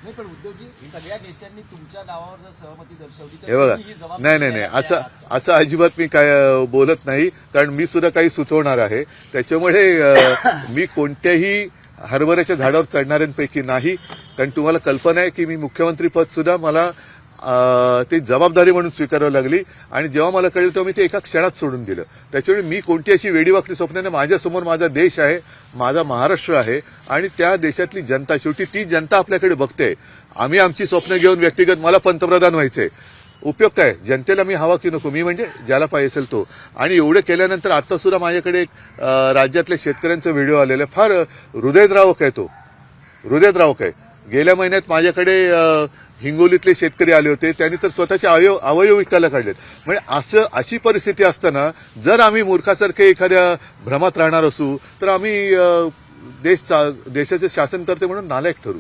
नाही, पण उद्धवजी सगळ्या नेत्यांनी तुमच्या नावावर जर सहमती दर्शवली तर हे बघा, तुम्ही ही जबाबदारी नाही घ्यायला असं अजिबात मी काय बोलत नाही, कारण मी सुद्धा काही सुचवणार आहे. त्याच्यामुळे मी कोणत्याही हरभऱ्याच्या झाडावर चढणाऱ्यांपैकी नाही. कारण तुम्हाला कल्पना आहे की मी मुख्यमंत्री पद सुद्धा मला ती जबाबदारी म्हणून स्वीकारावी लागली, आणि जेव्हा मला कळलं तेव्हा मी ते एका क्षणात सोडून दिलं. त्याच्यामुळे मी कोणती अशी वेडीवाकडी स्वप्नाने, माझ्यासमोर माझा देश आहे, माझा महाराष्ट्र आहे, आणि त्या देशातली जनता, शेवटी ती जनता आपल्याकडे बघते. आम्ही आमची स्वप्न घेऊन व्यक्तिगत मला पंतप्रधान व्हायचंय, उपयोग काय? जनतेला मी हवा की नको? मी म्हणजे ज्याला पाहिजे असेल तो. आणि एवढं केल्यानंतर आता सुद्धा माझ्याकडे एक राज्यातल्या शेतकऱ्यांचा व्हिडिओ आलेला आहे, फार हृदयद्रावक आहे तो, हृदयद्रावक आहे. गेल्या महिन्यात माझ्याकडे हिंगोलीतले शेतकरी आले होते, त्यांनी तर स्वतःचे अवयव विकायला काढलेत. म्हणजे अशी परिस्थिती असताना जर आम्ही मूर्खासारखे एखाद्या भ्रमात राहणार असू तर आम्ही देशाचे शासन करते म्हणून नालायक ठरू.